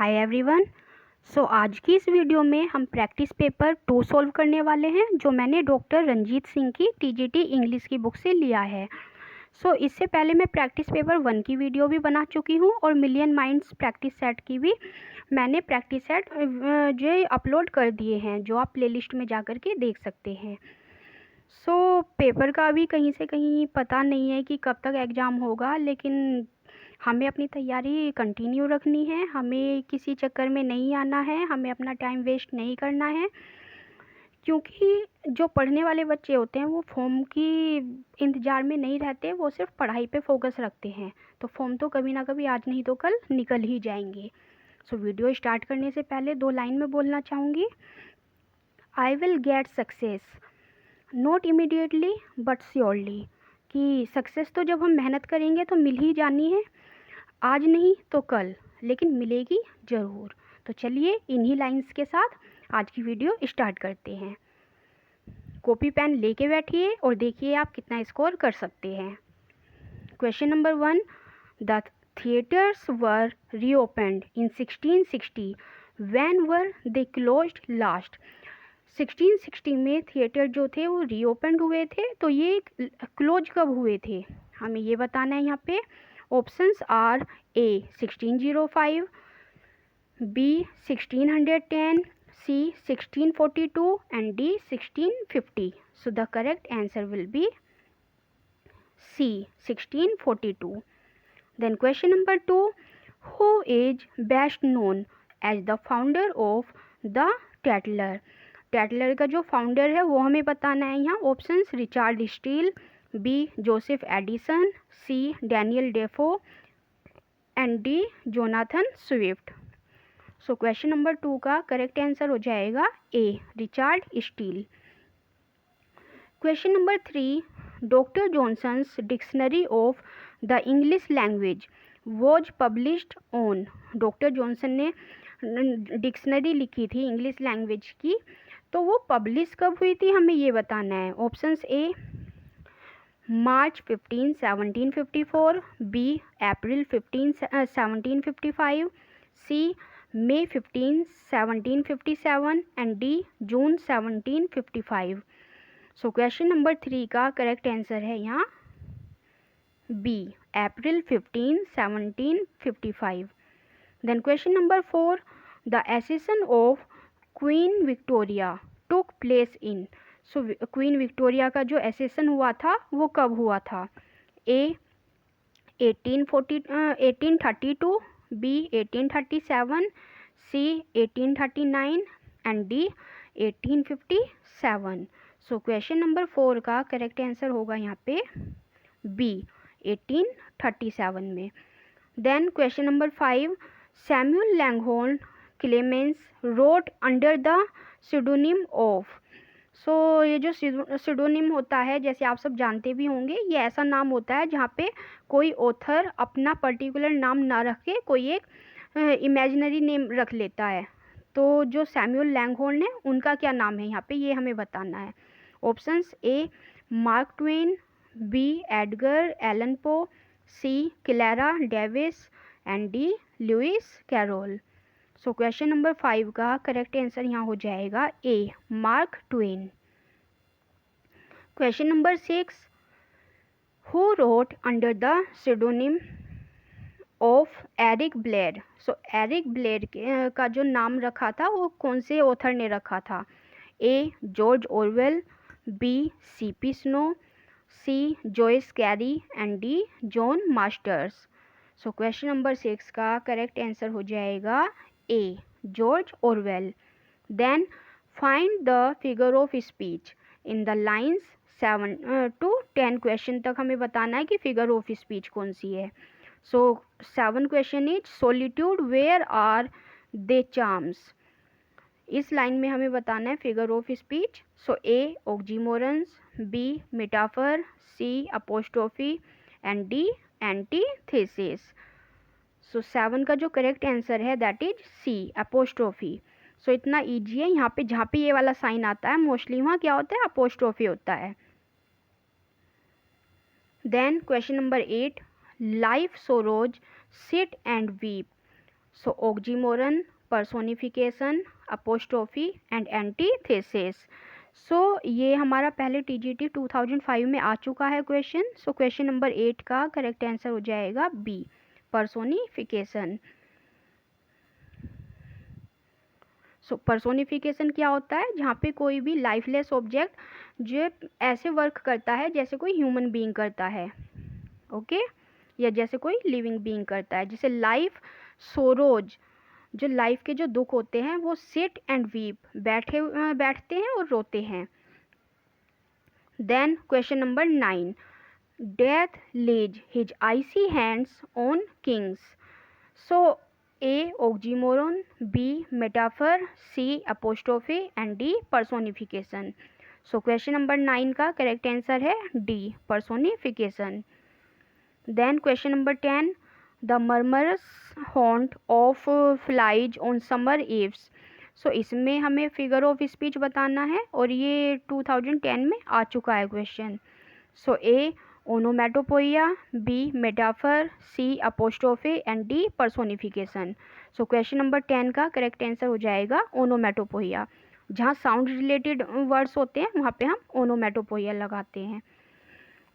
Hi everyone. आज की इस वीडियो में हम प्रैक्टिस पेपर 2 सॉल्व करने वाले हैं, जो मैंने डॉक्टर रंजीत सिंह की टीजीटी इंग्लिश की बुक से लिया है। इससे पहले मैं प्रैक्टिस पेपर 1 की वीडियो भी बना चुकी हूँ और मिलियन माइंड्स प्रैक्टिस सेट की भी मैंने प्रैक्टिस सेट जो अपलोड कर दिए हैं, जो आप प्लेलिस्ट में जा कर के देख सकते हैं। पेपर का अभी कहीं से कहीं पता नहीं है कि कब तक एग्ज़ाम होगा, लेकिन हमें अपनी तैयारी कंटिन्यू रखनी है। हमें किसी चक्कर में नहीं आना है, हमें अपना टाइम वेस्ट नहीं करना है, क्योंकि जो पढ़ने वाले बच्चे होते हैं वो फॉर्म की इंतज़ार में नहीं रहते, वो सिर्फ पढ़ाई पे फोकस रखते हैं। तो फॉर्म तो कभी ना कभी, आज नहीं तो कल, निकल ही जाएंगे। वीडियो स्टार्ट करने से पहले 2 लाइन में बोलना चाहूँगी। I will get success not immediately but surely, कि सक्सेस तो जब हम मेहनत करेंगे तो मिल ही जानी है, आज नहीं तो कल, लेकिन मिलेगी ज़रूर। तो चलिए इन्हीं लाइंस के साथ आज की वीडियो स्टार्ट करते हैं। कॉपी पेन लेके बैठिए और देखिए आप कितना स्कोर कर सकते हैं। Question number 1, the theatres were reopened in 1660, when were they closed last. 1660 में थिएटर जो थे वो रीओपन्ड हुए थे, तो ये क्लोज कब हुए थे हमें ये बताना है। यहाँ पे options are A 1605, B 1610, C 1642 and D 1650। So the correct answer will be C 1642। Then question number 2, who is best known as the founder of the Tatler. Tatler का जो फाउंडर है वो हमें बताना है यहाँ। Options Richard Steele, B Joseph Addison, C Daniel Defoe and D Jonathan Swift. Question number 2 का correct answer हो जाएगा A Richard steel. Question number 3, doctor Johnson's dictionary of the English language was published on. Doctor Johnson ने dictionary लिखी थी English language की, तो वो publish कब हुई थी हमें ये बताना है। Options A March 15 1754, B April 15 1755, C May 15 1757 and D June 1755। Question number 3 का करेक्ट आंसर है यहाँ B April 15 1755। Then question number 4, the accession of Queen Victoria took place in. Queen Victoria का जो एसेसन हुआ था वो कब हुआ था। A 1832, B 1837, C 1839 and D 1857। Question number 4 का करेक्ट आंसर होगा यहाँ पे बी 1837 में। Then question number 5, Samuel Langhorne Clemens wrote under the pseudonym of. ये जो सीडोनिम होता है, जैसे आप सब जानते भी होंगे, ये ऐसा नाम होता है जहाँ पे कोई ऑथर अपना पर्टिकुलर नाम ना रख के कोई एक इमेजिनरी नेम रख लेता है। तो जो सैमुअल लैंगहॉर्न है उनका क्या नाम है यहाँ पे, ये हमें बताना है। Options A Mark Twain, B Edgar Allan Poe, C Clara Davis and D Lewis Carroll. Question number 5 का करेक्ट आंसर यहाँ हो जाएगा A Mark Twain. Question number 6, who wrote under the pseudonym of Eric Blair. Eric Blair का जो नाम रखा था वो कौन से ऑथर ने रखा था। A George Orwell, B C P. Snow, C Joyce Cary and D John Masters. Question number 6 का करेक्ट आंसर हो जाएगा A George Orwell. Then find the figure of speech in the lines 7 to 10। Question तक हमें बताना है कि figure of speech कौन सी है। 7 question is solitude where are they charms. इस लाइन में हमें बताना है figure of speech. A oxymorons, B metaphor, C apostrophe and D antithesis. 7 का जो करेक्ट आंसर है दैट इज सी अपोस्ट्रोफी। इतना ईजी है। यहाँ पे जहाँ पे ये वाला साइन आता है मोस्टली वहाँ क्या होता है, अपोस्ट्रोफी होता है। Then question number 8, life sorrows sit and weep. So oxymoron, personification, apostrophe and antithesis. So ये हमारा पहले टीजीटी 2005 में आ चुका है क्वेश्चन। सो क्वेश्चन नंबर 8 का करेक्ट आंसर हो जाएगा बी, पर्सोनिफिकेशन। सो पर्सोनिफिकेशन क्या होता है? जहाँ पे कोई भी लाइफलेस ऑब्जेक्ट जो ऐसे वर्क करता है जैसे कोई ह्यूमन बीइंग करता है, ओके, या जैसे कोई लिविंग बीइंग करता है। जैसे लाइफ सोरोज, जो लाइफ के जो दुख होते हैं वो सिट एंड वीप, बैठते हैं और रोते हैं। Then question number 9, death lays his icy hands on kings. So A oxymoron, B metaphor, C apostrophe and D personification. So question number 9 का करेक्ट आंसर है D, personification. Then question number 10, the murmurous haunt of flies on summer eves. So इसमें हमें figure of speech बताना है और ये 2010 में आ चुका है question. So A onomatopoeia, B metaphor, C apostrophe and D personification. So question number 10 का करेक्ट आंसर हो जाएगा ओनोमेटोपोइया। जहाँ साउंड रिलेटेड वर्ड्स होते हैं वहाँ पे हम ओनोमेटोपोइया लगाते हैं।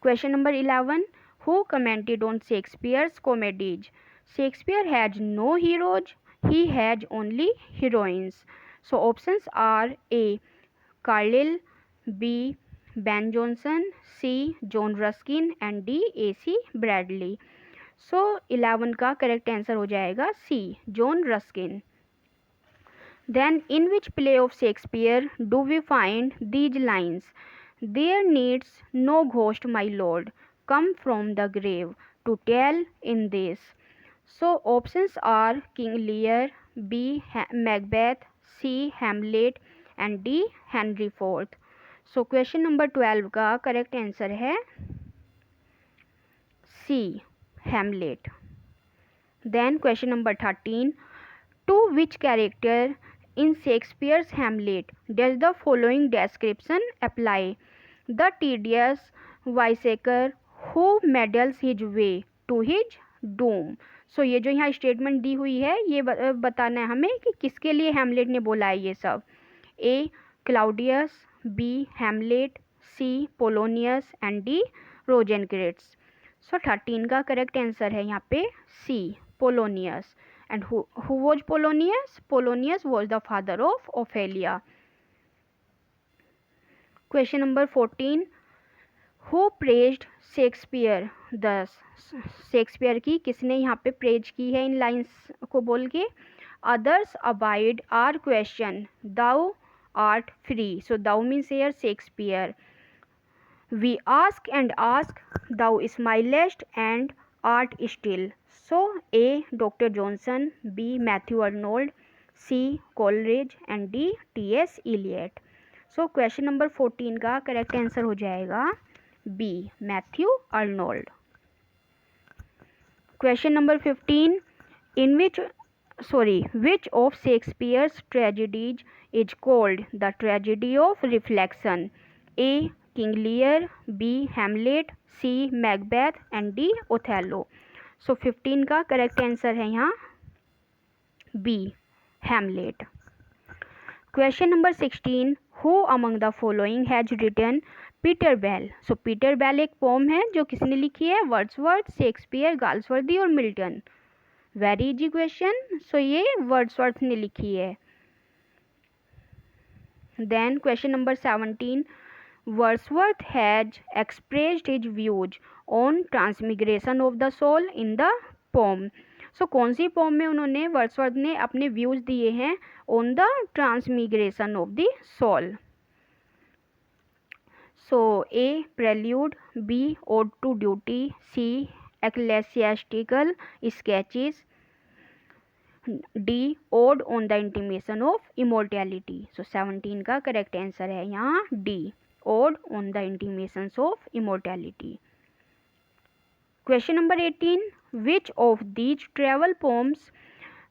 Question number 11, who commented on Shakespeare's comedies. Shakespeare has no heroes, he has only heroines. So options are A Carlyle, B Ben Jonson, C John Ruskin and D AC Bradley. So 11 का correct answer हो जाएगा C, John Ruskin. Then in which play of Shakespeare do we find these lines, there needs no ghost my lord, come from the grave to tell in this. So options are King Lear, B Macbeth, C Hamlet and D Henry Fourth. So question number 12 का correct answer है C, Hamlet. Then question number 13, to which character in Shakespeare's Hamlet does the following description apply, the tedious wiseacre who meddles his way to his doom. So ये जो यहाँ statement दी हुई है ये बताना है हमें कि किसके लिए हैमलेट ने बोला है ये सब। A Claudius, B Hamlet, C Polonius and D Rosencrantz. So 13 का करेक्ट आंसर है यहाँ पे C, Polonius. And who was Polonius? Polonius was the father of Ophelia. Question number 14, who praised Shakespeare thus? Shakespeare की किसने यहाँ पे praise की है इन लाइन्स को बोल के? Others abide our question, thou art free. So thou means here Shakespeare. We ask and ask, thou smilest and art still. So A Dr. Johnson, B Matthew Arnold, C Coleridge and D T.S. Eliot. So question number 14 का correct answer हो जाएगा B, Matthew Arnold. Question number 15, in which of Shakespeare's tragedies is called the tragedy of reflection? A King Lear, B Hamlet, C Macbeth and D Othello. So 15 का correct answer है यहाँ B, Hamlet. Question number 16, who among the following has written Peter Bell? So Peter Bell एक poem है जो किसने लिखी है? Wordsworth, Shakespeare, Galsworthy और Milton. Very easy question. So ये वर्ड्सवर्थ ने लिखी है। Then question number 17, Wordsworth has expressed his views on transmigration of the soul in the poem. So कौन सी पोम में उन्होंने वर्ड्सवर्थ ने अपने व्यूज दिए हैं on the transmigration of the soul? So A Prelude, B Ode to Duty, C Ecclesiastical Sketches, D Ode on the Intimation of Immortality. So 17 का correct answer है यहाँ D, Ode on the Intimations of Immortality. Question number 18, which of these travel poems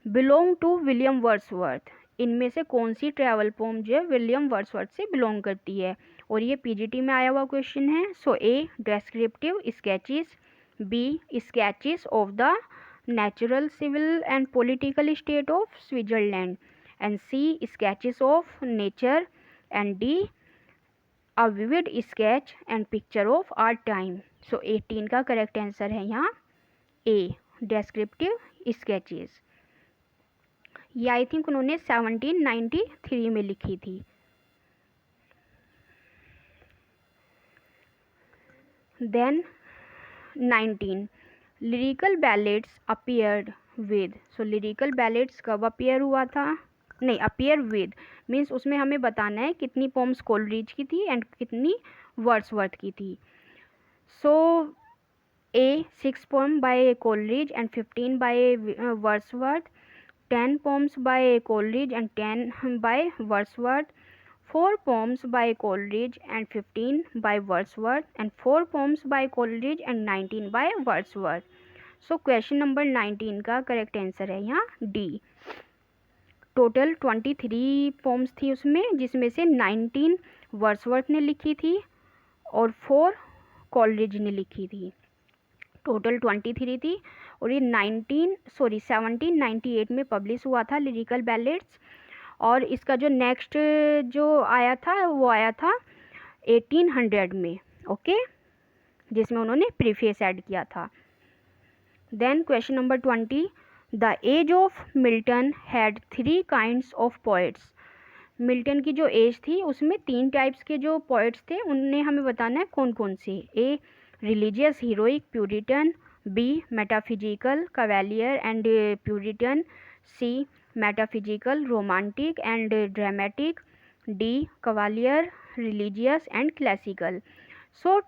belong to William Wordsworth? इनमें से कौन सी travel pome जो है William Wordsworth से belong करती है? और ये पीजीटी में आया हुआ क्वेश्चन है। So A Descriptive Sketches, B Sketches of the natural, civil and political state of Switzerland, and C, sketches of nature, and D, a vivid sketch and picture of our time. So 18 का correct answer है यहाँ ए, descriptive sketches. ये I think उन्होंने 1793 में लिखी थी। Then 19 Lyrical Ballads appeared with. So Lyrical Ballads कब appear हुआ था, नहीं अपीयर विद मीन्स उसमें हमें बताना है कितनी पोम्स कोलरिज की थी एंड कितनी वर्ड्सवर्थ की थी। So A 6 poem by Coleridge and 15 by Wordsworth, 10 poems by Coleridge and 10 by Wordsworth, 4 poems by Coleridge and 15 by Wordsworth, and 4 poems by Coleridge and 19 by Wordsworth. So question number 19 का correct answer है यहाँ D. Total 23 poems थी उसमें, जिसमें से 19 Wordsworth ने लिखी थी और 4 कॉलरिज ने लिखी थी। टोटल 23 थी और ये 1798 में पब्लिश हुआ था लिरिकल बैलेट्स। और इसका जो नेक्स्ट जो आया था वो आया था 1800 में, ओके, जिसमें उन्होंने प्रीफेस ऐड किया था। Then question number 20 the age of Milton had 3 kinds of poets. Milton की जो एज थी उसमें 3 टाइप्स के जो पोइट्स थे, उन्हें हमें बताना है कौन कौन से। A religious heroic Puritan, B metaphysical cavalier and Puritan, C metaphysical romantic and dramatic, D cavalier religious and classical. So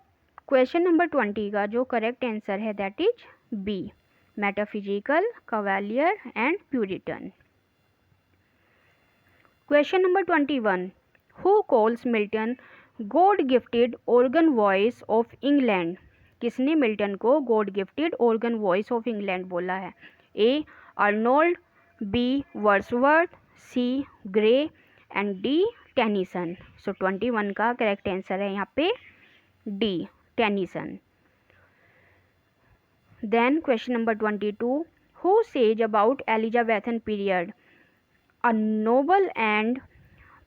question number 20 का जो करेक्ट आंसर है that is B, metaphysical cavalier and Puritan. Question number 21 who calls Milton God gifted organ voice of England. किसने Milton को God gifted organ voice of England बोला है। A Arnold, B Wordsworth, C Gray and D Tennyson. So 21 का correct answer है यहाँ पे D Tennyson. Then question number 22 who says about Elizabethan period a noble and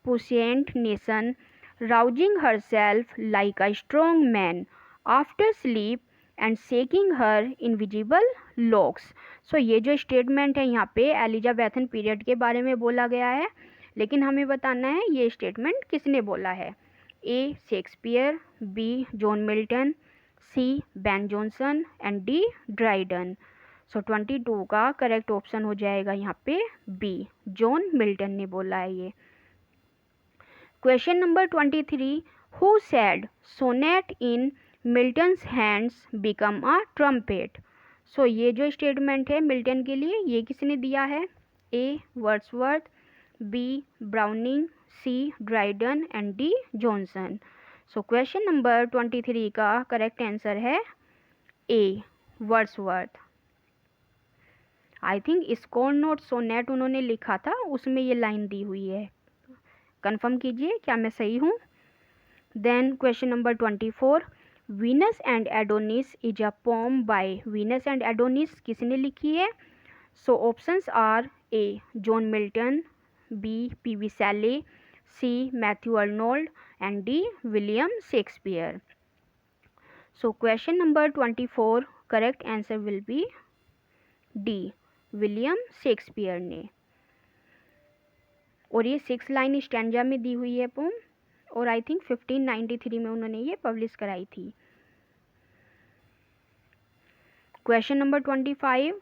puissant nation rousing herself like a strong man after sleep and shaking her invisible locks। सो ये जो statement है यहाँ पे Elizabethan period के बारे में बोला गया है, लेकिन हमें बताना है ये स्टेटमेंट किसने बोला है। A Shakespeare, B John Milton, C Ben Jonson and D Dryden. So 22 का करेक्ट ऑप्शन हो जाएगा यहाँ पे बी, जॉन मिल्टन ने बोला है ये। Question number 23 who said sonnet in Milton's hands become a trumpet. So ये जो स्टेटमेंट है मिल्टन के लिए ये किसने दिया है। A Wordsworth, B Browning, C Dryden and D Johnson. So question number 23 का करेक्ट आंसर है A Wordsworth. I think scorn not sonnet उन्होंने लिखा था, उसमें ये लाइन दी हुई है, कंफर्म कीजिए क्या मैं सही हूँ। Then question number 24 Venus and Adonis is a poem by Venus and Adonis किसने लिखी है। So options are A John Milton, B P V. Shelley, C Matthew Arnold and D William Shakespeare. So question number 24 correct answer will be D, William Shakespeare ने। और ये 6 line stanza में दी हुई है pome, और आई थिंक 1593 में उन्होंने ये पब्लिश कराई थी। Question number 25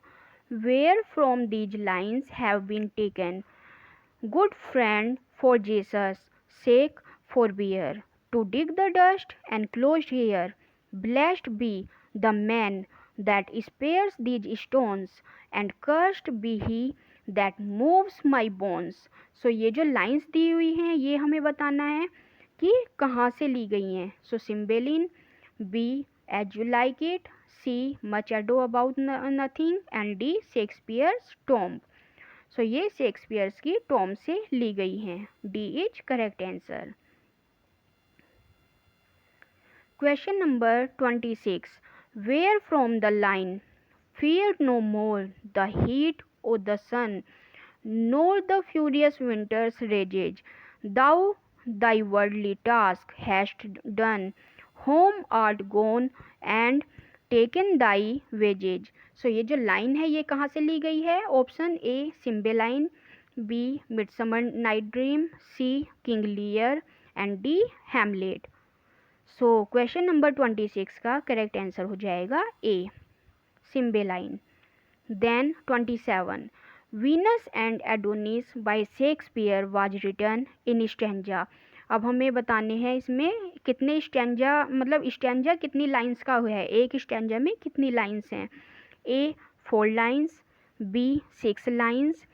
where from these lines have been taken good friend for Jesus sake for bear to dig the dust enclosed here blessed be the man that spares these stones and cursed be he that moves my bones। सो ये जो lines दी हुई हैं ये हमें बताना है कि कहाँ से ली गई हैं। So Cymbeline, B As you like It, C Much Ado About Nothing and D Shakespeare's Tomb. So ये शेक्सपियर्स की टॉम्ब से ली गई हैं, D is correct answer. Question number 26 where from the line fear no more the heat or the sun, nor the furious winter's rages. Thou thy worldly task hast done, home art gone and taken thy wages. सो ये जो line है ये कहाँ से ली गई है? Option A Cymbeline, B Midsummer Night Dream, C King Lear and D Hamlet. So question number 26 का करेक्ट आंसर हो जाएगा A Cymbeline. Then 27 Venus and Adonis by Shakespeare was written in stanza. अब हमें बताने हैं इसमें कितने स्टैंजा, मतलब स्टैंजा कितनी लाइंस का है, एक स्टैंजा में कितनी लाइंस हैं? A 4 lines, B 6 lines,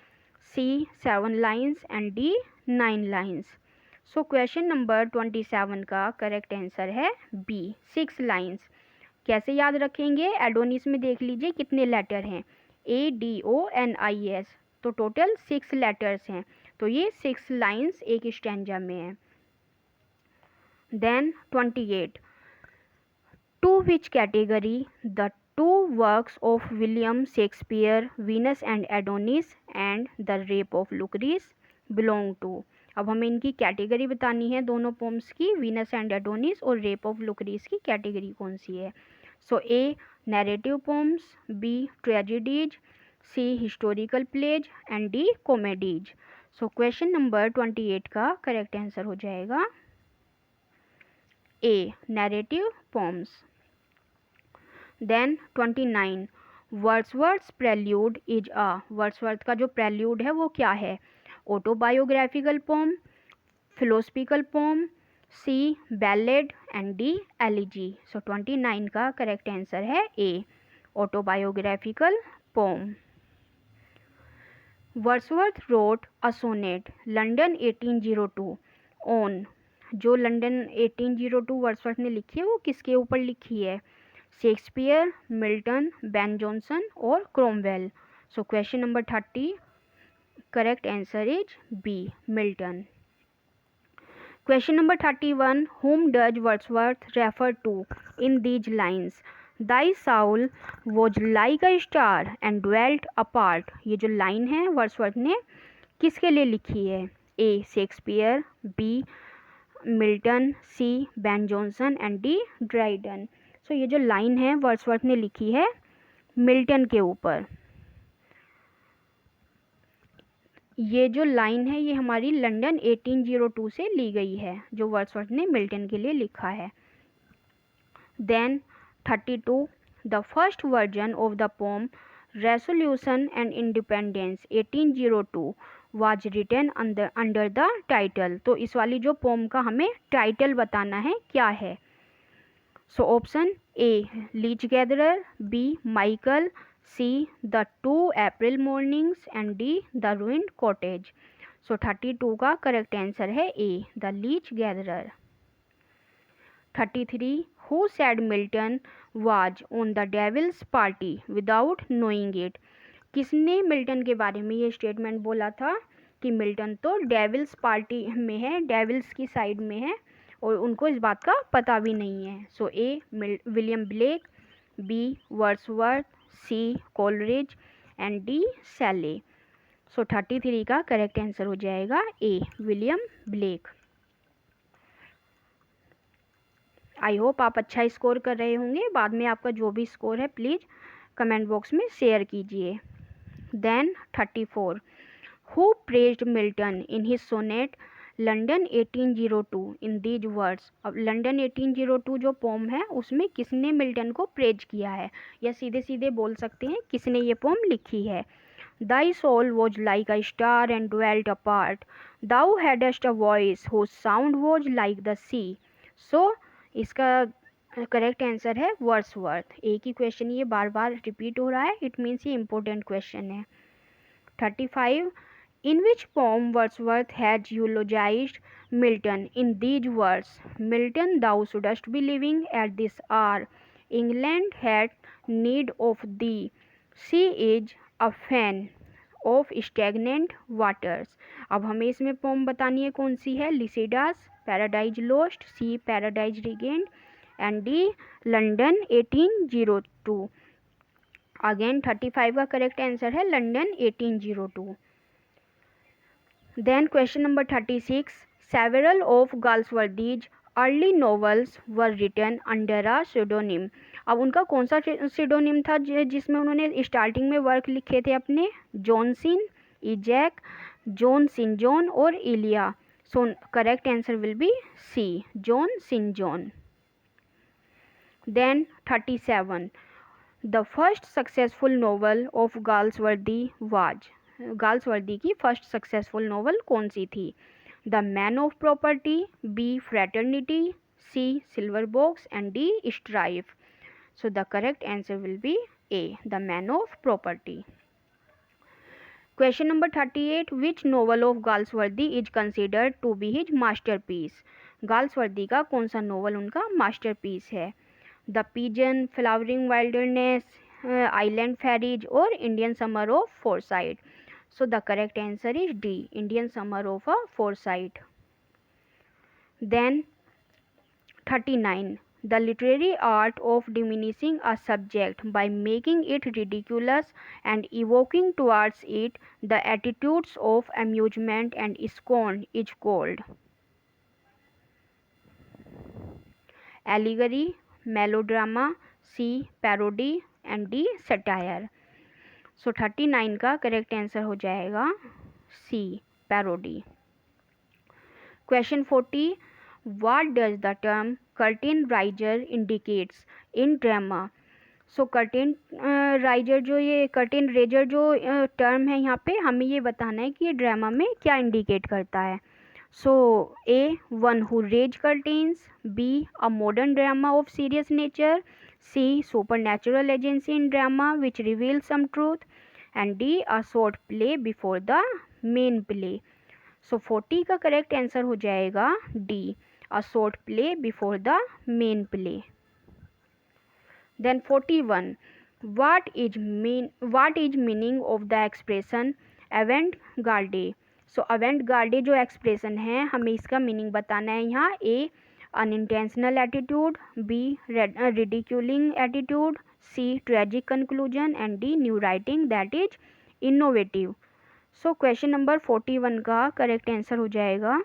C 7 lines and D 9 lines. So question number 27 का करेक्ट आंसर है बी 6 लाइंस। कैसे याद रखेंगे? एडोनिस में देख लीजिए कितने लेटर हैं, ADONIS, तो टोटल 6 लेटर्स हैं, तो ये 6 लाइंस एक स्टैंजा में है। Then 28 to which category the two works of William Shakespeare Venus and Adonis and the Rape of Lucrece belong to. अब हमें इनकी कैटेगरी बतानी है दोनों पोम्स की, वीनस एंड एडोनिस और रेप ऑफ लुक्रीस की कैटेगरी कौन सी है? So A narrative poems, B tragedies, C historical plays and D comedies. So question number 28 का करेक्ट आंसर हो जाएगा A narrative poems. Then 29 Wordsworth's prelude is a. Wordsworth का जो प्रेल्यूड है वो क्या है? Autobiographical poem, philosophical poem, C ballad and D elegy. So 29 का करेक्ट आंसर है A autobiographical poem. Wordsworth wrote a sonnet London 1802 on. जो London 1802 Wordsworth ने लिखी है वो किसके ऊपर लिखी है? शेक्सपियर, मिल्टन, बेन जॉनसन और Cromwell. So question number 30 correct answer is B Milton. Question number 31 whom does Wordsworth refer to in these lines? Thy soul was like a star and dwelt apart। ये जो line है Wordsworth ने किसके लिए लिखी है? A Shakespeare, B Milton, C Ben Jonson and D Dryden. So ये जो लाइन है वर्ड्सवर्थ ने लिखी है मिल्टन के ऊपर। ये जो लाइन है ये हमारी लंदन 1802 से ली गई है, जो वर्ड्सवर्थ ने मिल्टन के लिए लिखा है। Then 32 the first version of the poem resolution and independence 1802 was written under the title. तो इस वाली जो पोम का हमें टाइटल बताना है क्या है? So option A leech gatherer, B Michael, C the 2 April mornings and D the ruined cottage. So 32 का करेक्ट आंसर है A the leech gatherer. 33 who said Milton was on the devil's party without knowing it. किसने Milton के बारे में ये statement बोला था कि मिल्टन तो डेविल्स पार्टी में है, डेविल्स की साइड में है और उनको इस बात का पता भी नहीं है? So A William Blake, B Wordsworth, C Coleridge and D Shelley. So 33 का करेक्ट आंसर हो जाएगा A William Blake. I hope आप अच्छा स्कोर कर रहे होंगे। बाद में आपका जो भी स्कोर है प्लीज़ कमेंट बॉक्स में शेयर कीजिए। Then 34 who praised Milton in his sonnet London 1802 in these words. अब लंदन 1802 जो पोम है उसमें किसने मिल्टन को प्रेज किया है, या सीधे सीधे बोल सकते हैं किसने ये पोम लिखी है? Thy soul was like a star and dwelt apart. Thou hadst a voice whose sound was like the sea. So इसका करेक्ट आंसर है वर्ड्सवर्थ। एक ही क्वेश्चन ये बार बार रिपीट हो रहा है, इट मीन्स ये इंपॉर्टेंट क्वेश्चन है। 35 in which poem Wordsworth has eulogized Milton in these words? Milton, thou shouldst be living at this hour. England had need of thee. She is a fan of stagnant waters. अब हमें इसमें pome बतानी है कौन सी है? Lycidas, Paradise Lost, C Paradise Regained and D London 1802। Again 35 का correct answer है London 1802। Then question number 36, several of Galsworthy's early novels were written under a pseudonym। अब उनका कौन सा pseudonym था जिसमें उन्होंने स्टार्टिंग में वर्क लिखे थे अपने? Johnson, Isaac, John Sinjohn और Elia. So correct answer will be C, John Sinjohn. Then 37, the first successful novel of Galsworthy was. Galsworthy की फर्स्ट सक्सेसफुल नॉवल कौन सी थी? The man of property, B fraternity, C silver box and D strife. So the correct answer will be A, the man of property. Question number 38, which novel of Galsworthy is considered to be his masterpiece. Galsworthy का कौन सा novel उनका masterpiece है? The pigeon, flowering wilderness, island pharisees और Indian summer of Forsyte. So the correct answer is D, Indian summer of Forsyte. Then 39, the literary art of diminishing a subject by making it ridiculous and evoking towards it the attitudes of amusement and scorn is called allegory, melodrama, C parody and D satire। सो 39 का correct answer हो जाएगा सी, parody. Question 40, what does the term curtain raiser indicates in drama। So curtain riser जो ये curtain razor जो term है यहाँ पे हमें ये बताना है कि ये ड्रामा में क्या इंडिकेट करता है। So A, one who raise curtains, B a modern drama of serious nature, C supernatural agency in drama which reveal some truth and D a short play before the main play. So 40 का correct answer हो जाएगा D, a short play before the main play. Then 41, what is meaning of the expression avant-garde। So avant-garde जो expression है हमें इसका meaning बताना है यहाँ। A unintentional attitude, B ridiculing attitude, C tragic conclusion and D new writing that is innovative. So question number 41 का correct answer हो जाएगा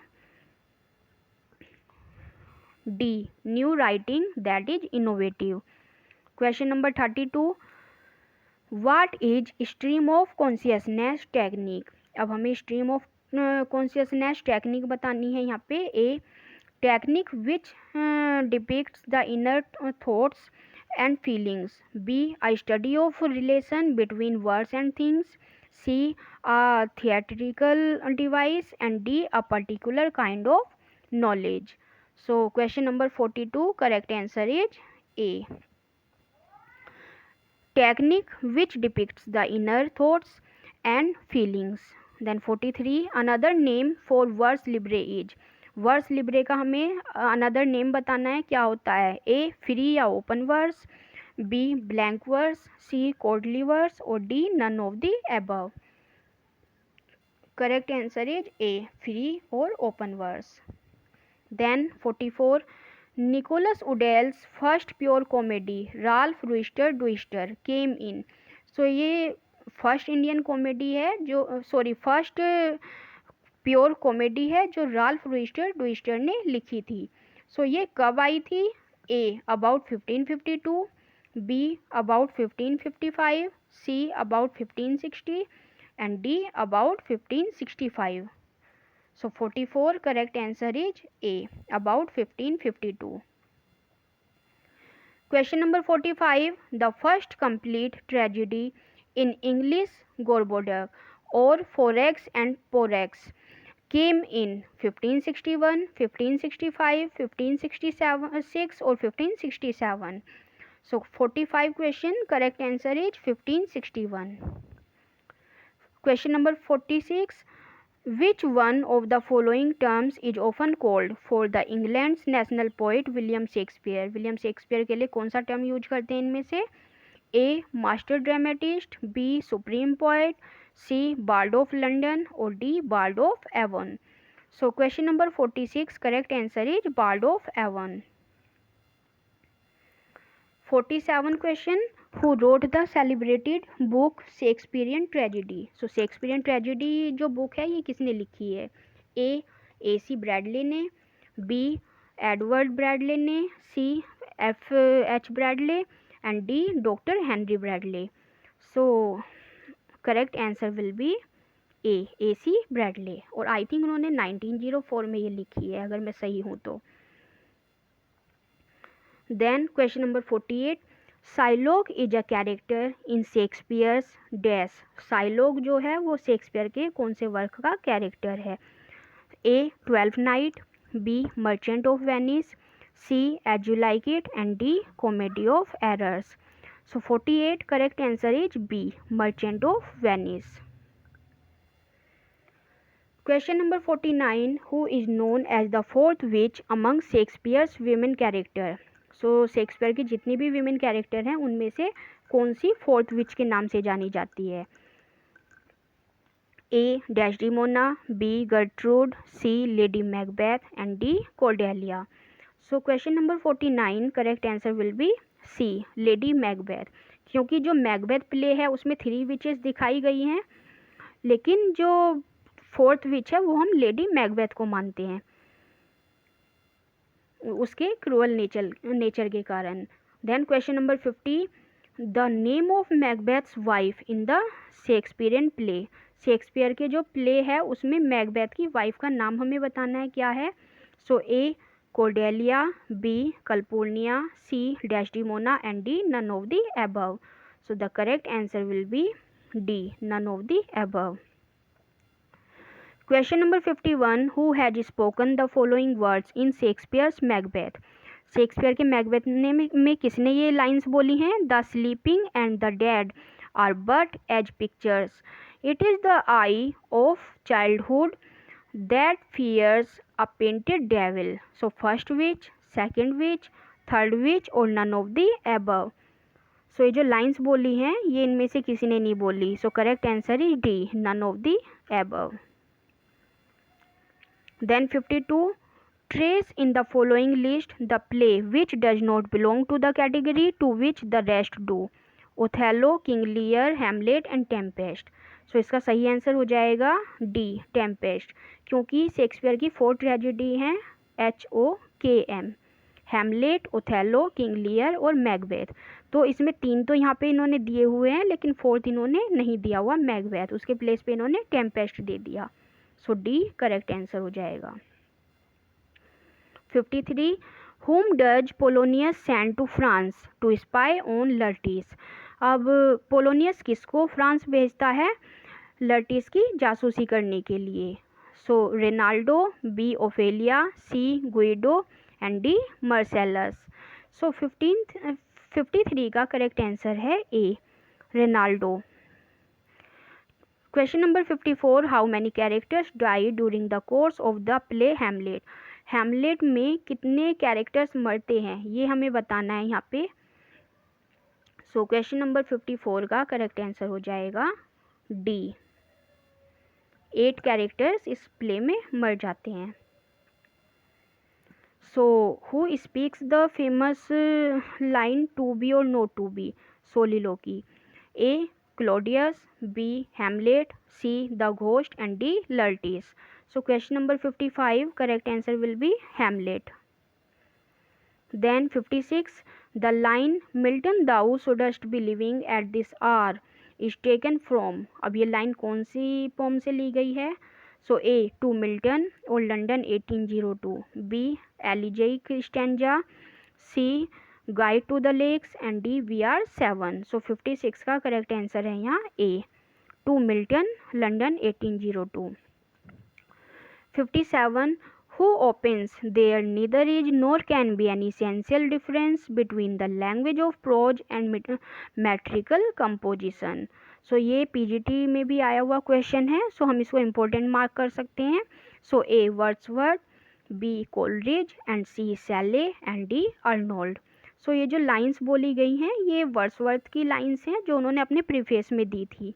D, new writing that is innovative. Question number 32, what is stream of consciousness technique. अब हमें stream of consciousness technique बतानी है यहाँ पे। A technique which depicts the inner thoughts and feelings, B a study of relation between words and things, C a theatrical device and D a particular kind of knowledge. So question number 42 correct answer is A, technique which depicts the inner thoughts and feelings। Then 43, another name for vers libre is। Vers libre का हमें another name बताना है, क्या होता है? A free या open verse, B blank verse, C courtly verse और D none of the above. Correct answer is A, free और open verse. Then 44, Nicholas Udall's first pure comedy Ralph Roister Doister came in. So ये first Indian comedy है जो first pure comedy है जो Ralph Roister डूइस्टर ने लिखी थी। सो ये कब आई थी? A about 1552, B about 1555, C about 1560 and D about 1565। So 44 correct answer is A, about 1552. Question number 45, the first complete tragedy in English Gorboduc or Forex and Porex came in 1561, 1565, 1566 or 1567. So 45 question correct answer is 1561. Question number 46, which one of the following terms is often called for the England's national poet William Shakespeare। William Shakespeare के लिए कौन सा term use करते हैं इनमें से? A master dramatist, B supreme poet, C bard of London और D bard of Avon. So question number 46 correct answer is bard of Avon. 47 question, who wrote the celebrated book Shakespearean tragedy. So Shakespearean tragedy जो book है ये किसने लिखी है? A C Bradley ने, B Edward Bradley ने, C F H Bradley and D doctor Henry Bradley. So correct answer will be A C Bradley, और I think उन्होंने 1904 में ये लिखी है अगर मैं सही हूँ तो। Then question number 48, Shylock is a character in Shakespeare's dash. Shylock जो है वो शेक्सपियर के कौन से वर्क का कैरेक्टर है? A 12th night, B merchant of Venice, C as you like it and D comedy of errors. So 48 correct answer is B merchant of Venice. Question number 49, who is known as the fourth witch among Shakespeare's women character? So Shakespeare की जितनी भी women character हैं उनमें से कौन C fourth विच के नाम से जानी जाती है? A Desdemona, B Gertrude, C Lady Macbeth and D Cordelia. So question number 49 correct answer will be C Lady Macbeth, क्योंकि जो मैकबेथ प्ले है उसमें 3 विचेस दिखाई गई हैं, लेकिन जो फोर्थ विच है वो हम लेडी मैकबेथ को मानते हैं उसके क्रूअल नेचर के कारण। Then question number 50, the name of Macbeth's wife in the Shakespearean play. Shakespeare के जो प्ले है उसमें मैकबेथ की वाइफ का नाम हमें बताना है, क्या है? So A Cordelia, B Calpurnia, C Desdemona and D none of the above. So the correct answer will be D none of the above. Question number 51, who had spoken the following words in Shakespeare's Macbeth? Shakespeare के Macbeth में किसने ये lines बोली हैं? The sleeping and the dead are but as pictures, it is the eye of childhood that fears a painted devil. So first witch, second witch, third witch और none of the above. So ये जो lines बोली हैं ये इनमें से किसी ने नहीं बोली। So correct answer is D none of the above. Then 52, trace in the following list the play which does not belong to the category to which the rest do. Othello, King Lear, Hamlet and Tempest. So इसका सही answer हो जाएगा D Tempest, क्योंकि Shakespeare की 4 tragedy हैं HOKM, Hamlet, Othello, King Lear और Macbeth. तो इसमें 3 तो यहाँ पे इन्होंने दिए हुए हैं, लेकिन 4th इन्होंने नहीं दिया हुआ मैकबेथ, उसके प्लेस पे इन्होंने टेम्पेस्ट दे दिया। सो डी करेक्ट आंसर हो जाएगा। 53, whom does Polonius send to France to spy on Laertes. अब पोलोनियस किसको फ्रांस भेजता है लर्टिस की जासूसी करने के लिए? So Reynaldo, B Ophelia, C Guido and D Marcellus. So 53 का करेक्ट आंसर है A Reynaldo. Question number 54, how many characters died during the course of the play Hamlet? Hamlet में कितने कैरेक्टर्स मरते हैं ये हमें बताना है यहाँ पे। सो क्वेश्चन नंबर 54 का करेक्ट आंसर हो जाएगा डी 8 कैरेक्टर्स इस प्ले में मर जाते हैं। So who speaks the famous line to be और not to be soliloquy? A Claudius, B Hamlet, C the Ghost and D Laertes. So question number 55 correct answer will be Hamlet. Then 56, the line Milton thou shouldst be living at this hour is taken from। अब ये line कौन सी pome से ली गई है? So A to Milton और London 1802, B elegiac stanza, C guide to the lakes and D VR7। So 56 का करेक्ट आंसर है यहाँ A to Milton London 1802। 57, who opens there neither is nor can be any essential difference between the language of prose and metrical composition। सो ये PGT में भी आया हुआ question है, सो हम इसको इम्पोर्टेंट मार्क कर सकते हैं। So A Wordsworth, B Coleridge and C Shelley and D Arnold. So ये जो लाइंस बोली गई हैं ये वर्ड्सवर्थ की लाइंस हैं जो उन्होंने अपने प्रीफेस में दी थी।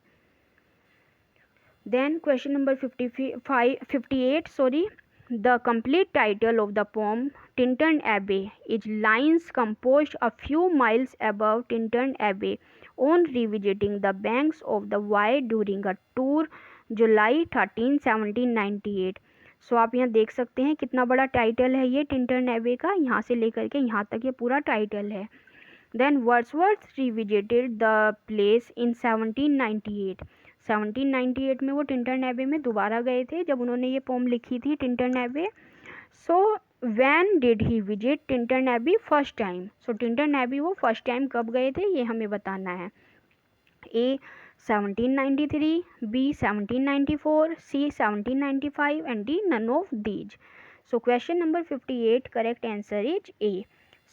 Then question number 58, The complete title of the poem Tintern Abbey is lines composed a few miles above Tintern Abbey on revisiting the banks of the Wye during a tour July 13, 1798। सो आप यहाँ देख सकते हैं कितना बड़ा title है ये Tintern एबे का, यहाँ से लेकर के यहाँ तक ये पूरा टाइटल है। Then Wordsworth revisited the place in 1798। 1798 में वो टिंटन एबे में दोबारा गए थे जब उन्होंने ये पोम लिखी थी Tintern Abbey. So when did he visit Tintern Abbey first time. So Tintern Abbey वो फर्स्ट टाइम कब गए थे ये हमें बताना है। ए 1793, B 1794, C 1795 and D none of these. So question number 58 correct answer is A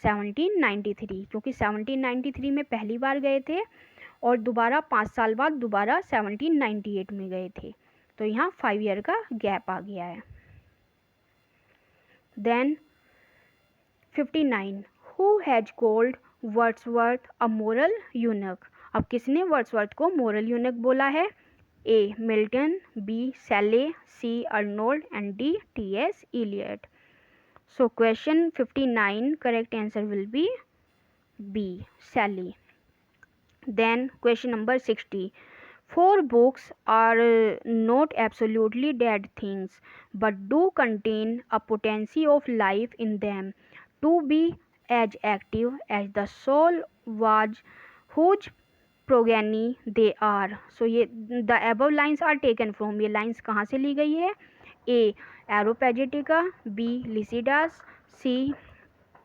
1793, क्योंकि 1793 में पहली बार गए थे और दोबारा 5 साल बाद दोबारा 1798 में गए थे, तो यहाँ 5 ईयर का गैप आ गया है। Then 59 who has called Wordsworth a moral eunuch. अब किसने वर्ड्सवर्थ को मोरल यूनक बोला है? A Milton, B Shelley, C Arnold and D T S. Eliot. So question 59 correct answer will be B Shelley. Then question number 60. 4 books are not absolutely dead things but do contain a potency of life in them to be as active as the soul was whose progeny they are. So ये the above lines are taken from, ये lines कहाँ से ली गई है? A Areopagitica, B Lycidas, C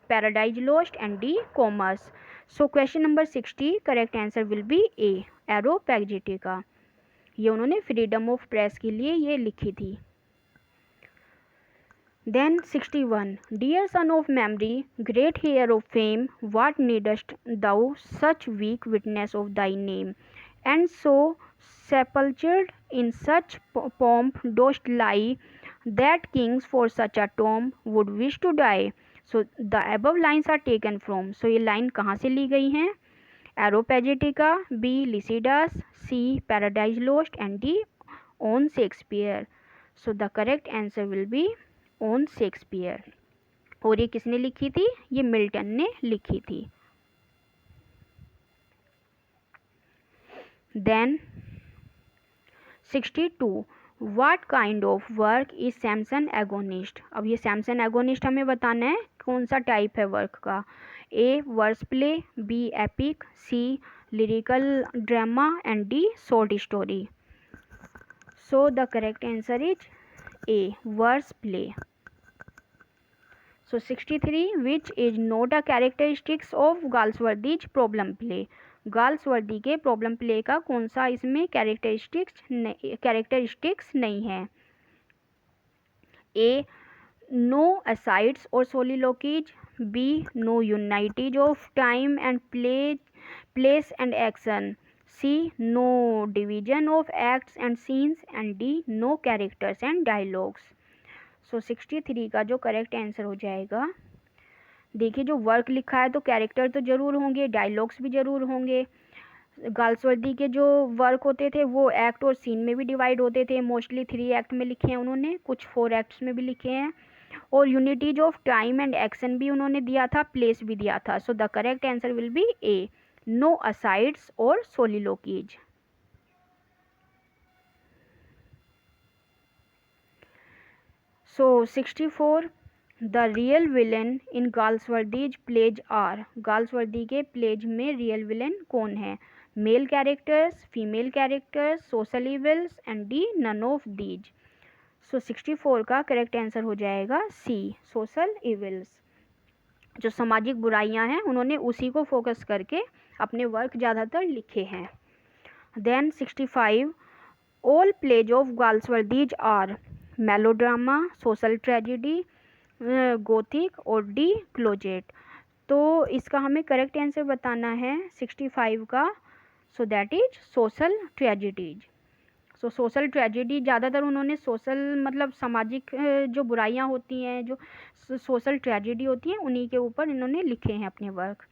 Paradise Lost and D Comus. So question number 60 correct answer will be A Areopagitica। ये उन्होंने freedom of press के लिए ये लिखी थी। Then 61 Dear son of memory, great heir of fame, what needest thou such weak witness of thy name, and so sepultured in such pomp dost lie that kings for such a tomb would wish to die. So the above lines are taken from, so ये line कहाँ से ली गई हैं? Areopagitica, B Lycidas, C Paradise Lost and D on Shakespeare. So the correct answer will be on Shakespeare. और ये किसने लिखी थी? ये मिल्टन ने लिखी थी। Then 62 What kind of work is Samson agonist? अब ये सैमसन एगोनिस्ट हमें बताना है कौन सा टाइप है वर्क का। A verse play, B epic, C lyrical drama and D short story. So the correct answer is A verse play. So 63 which is not a characteristics of Galsworthy's problem play. Galsworthy के problem play का कौन सा इसमें characteristics नहीं है? ए no asides और soliloquies, B no unities of time and place and action, C no division of acts and scenes and D no characters and dialogues. So 63 का जो करेक्ट आंसर हो जाएगा, देखिए जो वर्क लिखा है तो कैरेक्टर तो ज़रूर होंगे, डायलॉग्स भी ज़रूर होंगे। गाल्सवर्दी के जो वर्क होते थे वो एक्ट और सीन में भी डिवाइड होते थे। मोस्टली 3 एक्ट में लिखे हैं उन्होंने, कुछ 4 एक्ट्स में भी लिखे हैं। और unities of time and action भी उन्होंने दिया था, प्लेस भी दिया था। So the correct answer will be A no asides और soliloquies. So 64 the real villain in Galsworthy's plays are. Galsworthy के प्लेज में रियल विलन कौन है? Male characters, female characters, social evils and D none of these. So 64 का correct answer हो जाएगा सी social evils. जो सामाजिक बुराइयां हैं उन्होंने उसी को फोकस करके अपने वर्क ज़्यादातर लिखे हैं। Then 65 all plays of Galsworthy's are melodrama, social tragedy, gothic और डी क्लोजेट। तो इसका हमें करेक्ट आंसर बताना है 65 का। So that is social tragedies. So social tragedy ज़्यादातर उन्होंने सोशल मतलब सामाजिक जो बुराइयां होती हैं, जो सोशल ट्रेजिडी होती हैं, उन्हीं के ऊपर इन्होंने लिखे हैं अपने work.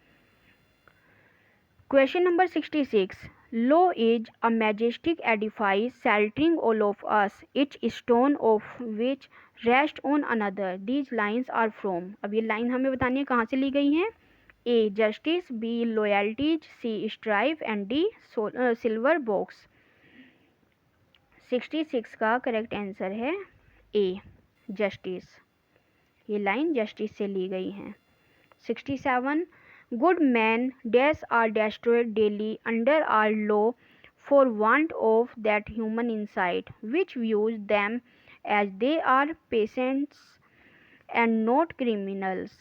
Question number 66 Law is a majestic edifice sheltering all of us, each stone of which rest on another. These lines are from. अब ये लाइन हमें बतानी है कहाँ से ली गई हैं. A. Justice, B. Loyalties, C. Strife and D. Silver Box. 66 का करेक्ट आंसर है A. Justice. ये लाइन जस्टिस से ली गई है. 67 Good men dash are destroyed daily under our law for want of that human insight which views them as they are patients and not criminals.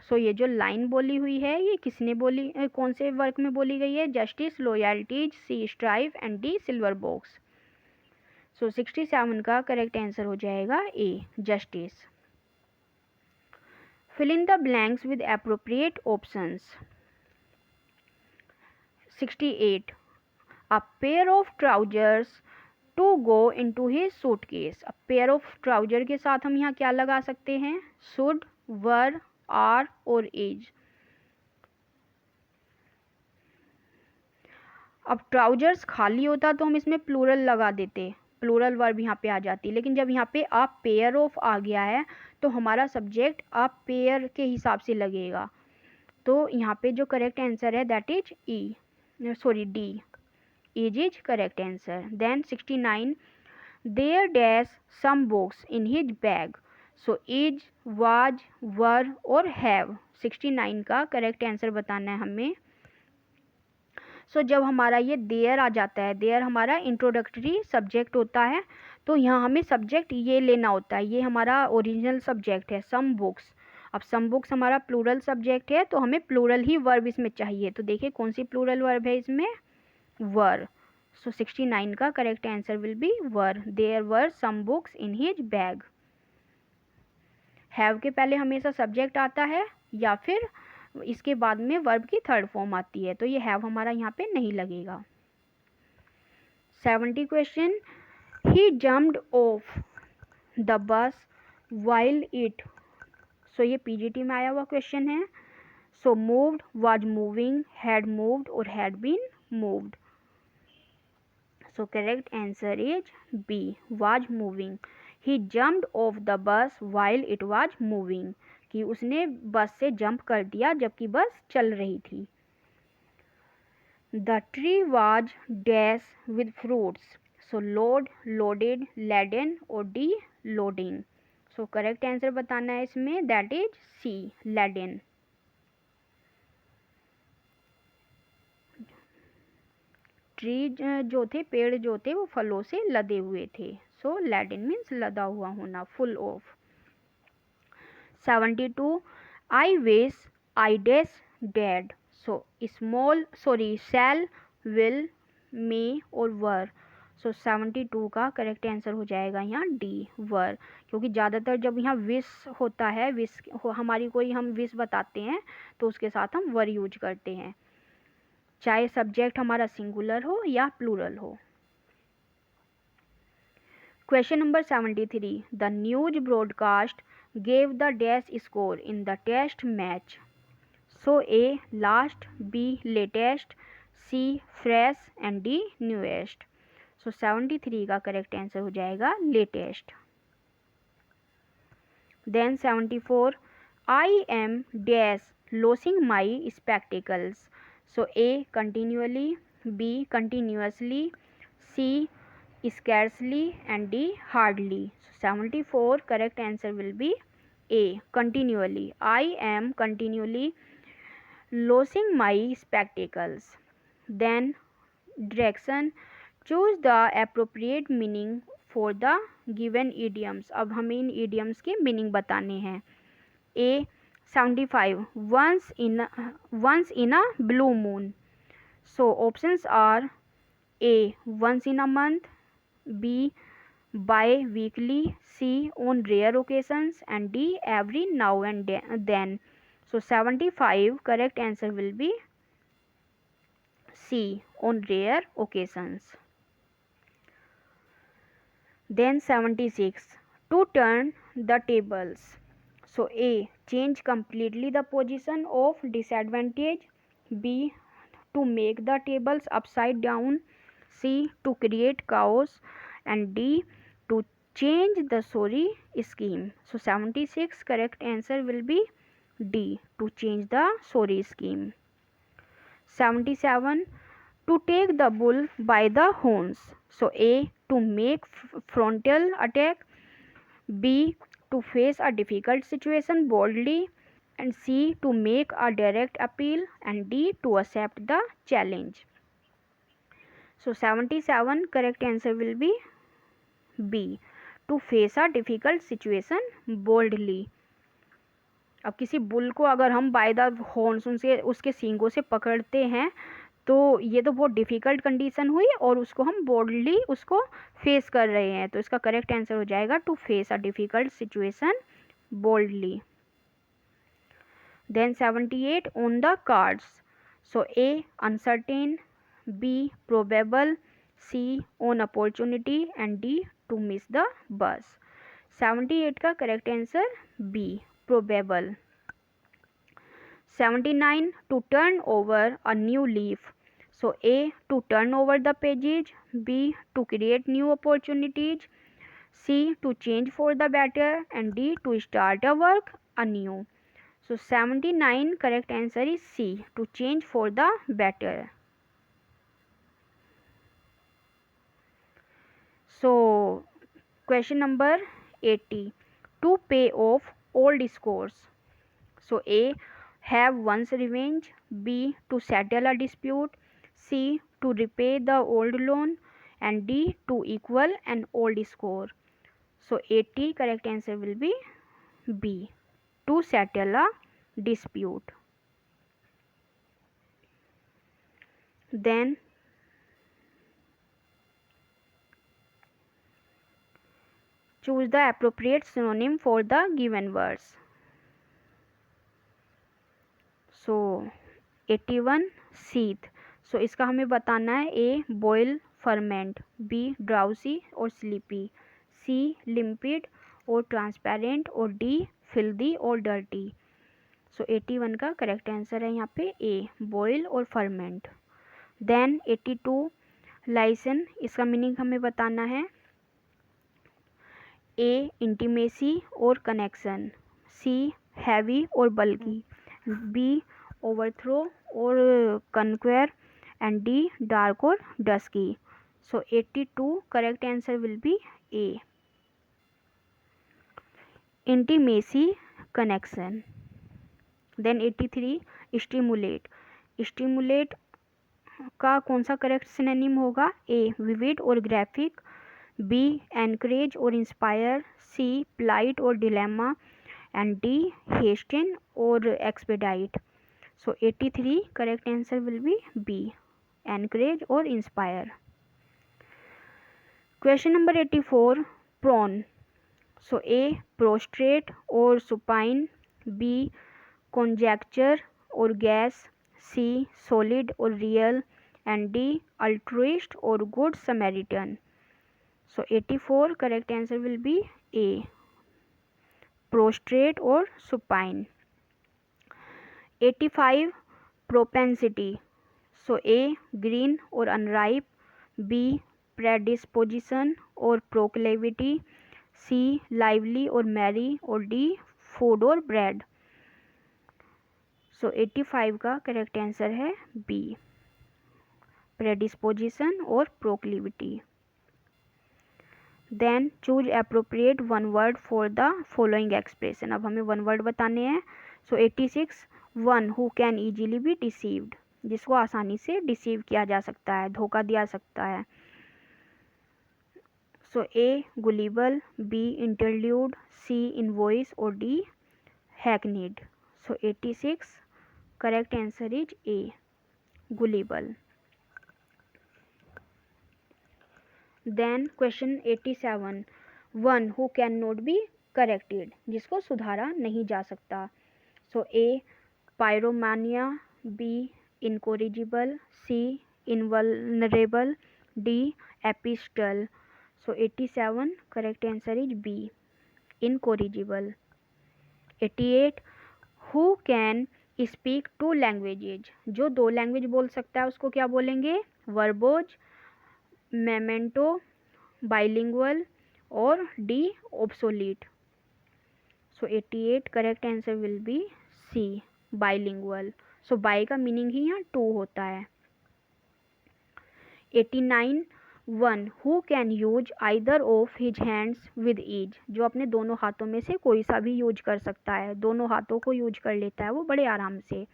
So ये जो line बोली हुई है ये किसने बोली, कौन से वर्क में बोली गई है? Justice, loyalties, C strife and D silver box. So 67 का करेक्ट आंसर हो जाएगा A, justice. Fill in the blanks with appropriate options. 68 A pair of trousers to go into his suitcase. A pair of trouser के साथ हम यहाँ क्या लगा सकते हैं? Should, were, are और is. अब trousers खाली होता तो हम इसमें plural लगा देते, प्लूरल वर्ब यहाँ पे आ जाती, लेकिन जब यहाँ पे आ पेयर ऑफ आ गया है तो हमारा सब्जेक्ट आ पेयर के हिसाब से लगेगा. तो यहाँ पे जो करेक्ट आंसर है that is E, sorry D, is correct answer. Then 69 there dash some books in his bag. So is, was, were और हैव. 69 का करेक्ट आंसर बताना है हमें. सो जब हमारा ये देयर आ जाता है, देयर हमारा इंट्रोडक्टरी सब्जेक्ट होता है, तो यहाँ हमें सब्जेक्ट ये लेना होता है, ये हमारा ओरिजिनल सब्जेक्ट है सम बुक्स. अब सम बुक्स हमारा प्लूरल सब्जेक्ट है तो हमें प्लूरल ही वर्ब इसमें चाहिए. तो देखिए कौन सी प्लूरल वर्ब है इसमें? वर. सो 69 का correct answer will be were. There were some books in his bag. Have के पहले हमेशा सब्जेक्ट आता है या फिर इसके बाद में वर्ब की थर्ड फॉर्म आती है, तो ये हैव हमारा यहाँ पे नहीं लगेगा. 70 question. He jumped off the bus while it. So ये पीजीटी में आया हुआ क्वेश्चन है. So moved, was moving, had moved और had been moved. So correct answer is B, was moving. He jumped off the bus while it was moving, कि उसने बस से जंप कर दिया जबकि बस चल रही थी. The tree was dash with fruits. So load, loaded, laden और D loading. So correct answer बताना है इसमें that is C, laden. Tree जो थे, पेड़ जो थे वो फलों से लदे हुए थे. सो लेडन मीन्स लदा हुआ होना, full of. 72 I wish I dash dead. So small, sorry, shall, will, may और were. सो 72 का करेक्ट आंसर हो जाएगा यहाँ डी, वर. क्योंकि ज़्यादातर जब यहाँ विश होता है, विश हमारी कोई हम विश बताते हैं तो उसके साथ हम वर यूज करते हैं, चाहे सब्जेक्ट हमारा सिंगुलर हो या प्लूरल हो. Question number 73 the news broadcast gave the dash score in the test match. So A last, B latest, C fresh and D newest. So 73 का करेक्ट आंसर हो जाएगा latest. Then 74 I am dash losing my spectacles. So A continually, B continuously, C scarcely and D hardly. So 74 correct answer will be A, continually. I am continually losing my spectacles. Then direction, choose the appropriate meaning for the given idioms. अब हमें इन idioms के meaning बताने हैं. A 75 once in a blue moon. So options are A once in a month, B bi-weekly, C on rare occasions and D every now and then. So 75 correct answer will be C, on rare occasions. Then 76 to turn the tables. So A change completely the position of disadvantage, B to make the tables upside down, C. to create chaos, and D. to change the sorry scheme. So 76 correct answer will be D. to change the sorry scheme. 77 to take the bull by the horns. So A. to make frontal attack, B. to face a difficult situation boldly, and C. to make a direct appeal, and D. to accept the challenge. So 77 correct answer will be B. to face a difficult situation boldly. अब किसी bull को अगर हम by the horns उनसे उसके सींगों से पकड़ते हैं तो ये तो बहुत डिफ़िकल्ट कंडीशन हुई और उसको हम बोल्डली उसको फेस कर रहे हैं, तो इसका करेक्ट आंसर हो जाएगा to face a difficult situation boldly. Then 78 on the cards. So A. uncertain, B. probable, C. on opportunity, and D. to miss the bus. 78 का correct answer B. probable. 79 to turn over a new leaf. So A. to turn over the pages, B. to create new opportunities, C. to change for the better, and D. to start a work anew. So 79 correct answer is C. to change for the better. So question number 80 to pay off old scores. So A. have one's revenge, B. to settle a dispute, C. to repay the old loan, and D. to equal an old score. So 80 correct answer will be B. to settle a dispute. Then choose the appropriate synonym for the given words. So 81 seeth. So इसका हमें बताना है A. boil ferment, B. drowsy और sleepy, C. limpid और transparent, और D. filthy और dirty. So 81 का correct answer है यहाँ पे A. boil और ferment. Then 82 licence. इसका मीनिंग हमें बताना है A. intimacy और connection, C. heavy और bulky, B. overthrow और conquer, and D. dark और dusky. So 82 correct answer will be A. intimacy, connection. Then 83 stimulate. stimulate का कौन सा करेक्ट सिनोनिम होगा? A. vivid और graphic, B. encourage और inspire, C. polite और dilemma, and D. hasten और expedite. So 83 correct answer will be B. encourage और inspire. Question number 84 prone. So A. prostrate और supine, B. conjecture और guess, C. solid और real, and D. altruist और good Samaritan. So 84 correct answer will be A. prostrate और supine. 85 propensity. So A. green और unripe, B. predisposition और proclivity, C. lively और merry, और D. food और bread. So 85 का correct answer है B. predisposition और proclivity. Then choose appropriate one word for the following expression. अब हमें वन वर्ड बताने हैं. So 86 one who can easily be deceived, जिसको आसानी से डिसीव किया जा सकता है, धोखा दिया सकता है. So A. gullible, B. interlude, C. invoice, और D. hackneyed. So 86 correct answer is A. gullible. Then question 87 one who cannot be corrected, जिसको सुधारा नहीं जा सकता. So A. pyromania, B. incorrigible, C. invulnerable, D. epistle. So 87 correct answer is B. incorrigible. 88 who can speak 2 languages, जो 2 language बोल सकता है उसको क्या बोलेंगे? वर्बोज, मेमेंटो, बाइलिंगुअल और D obsolete. So 88 correct answer will be C, bilingual. So by का meaning ही यहाँ 2 होता है. 89 1 who can use either of his hands with ease, जो अपने दोनों हाथों में से कोई सा भी यूज कर सकता है, दोनों हाथों को यूज कर लेता है वो बड़े आराम से.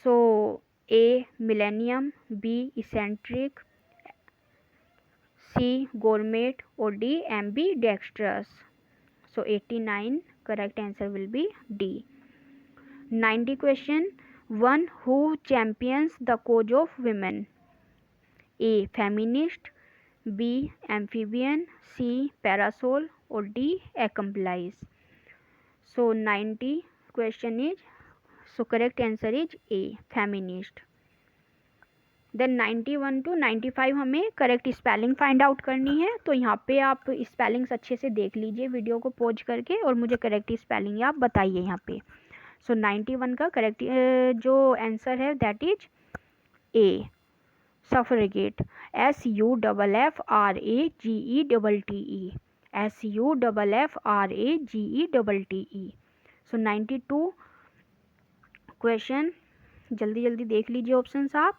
So A millennium, B eccentric, C gourmet और D ambidextrous. So 89 correct answer will be D. 90 question. One who champions the cause of women. A feminist, B amphibian, C parasol और D accomplice. So 90 question is, so correct answer is A feminist. Then 91 to 95 हमें correct spelling find out करनी है. तो यहाँ पे आप spellings अच्छे से देख लीजिए वीडियो को पॉज करके और मुझे करेक्ट स्पेलिंग आप बताइए यहाँ पे. सो 91 का करेक्ट जो आंसर है that is A suffragette. SUFFRAGETTE, SUFFRAGETTE. So 92 question, जल्दी जल्दी देख लीजिए ऑप्शंस आप.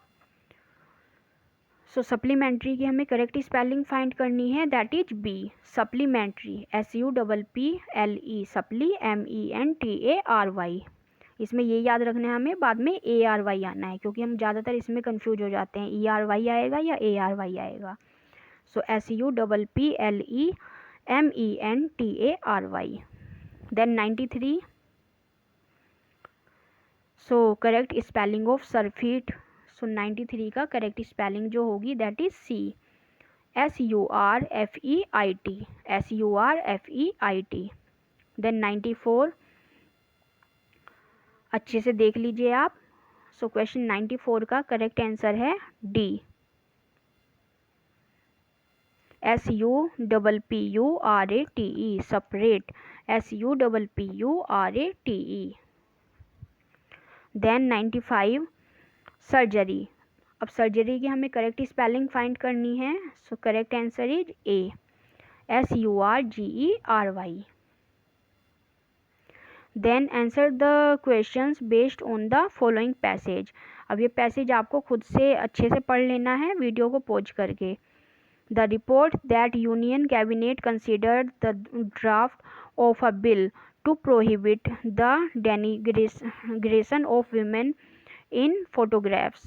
सो सप्लीमेंट्री की हमें करेक्ट स्पेलिंग फाइंड करनी है that is B supplementary. SUPPLE supple MENTARY. इसमें ये याद रखना है हमें, बाद में ARY आना है क्योंकि हम ज़्यादातर इसमें कंफ्यूज हो जाते हैं ERY आएगा या ARY आएगा. So SUPPLE MENTARY. Then 93. So correct spelling of surfeit. So 93 का करेक्ट स्पेलिंग जो होगी that is C SURFEIT, SURFEIT. Then 94 अच्छे से देख लीजिए आप. सो क्वेश्चन 94 का करेक्ट आंसर है D SUPPURATE separate, SUPPURATE. Then 95 surgery. अब सर्जरी की हमें करेक्ट स्पेलिंग फाइंड करनी है. So correct answer is A SURGERY. Then answer the questions based on the following passage. अब ये पैसेज आपको खुद से अच्छे से पढ़ लेना है वीडियो को पॉज करके. The report that union cabinet considered the draft of a bill to prohibit the denigration of women in photographs,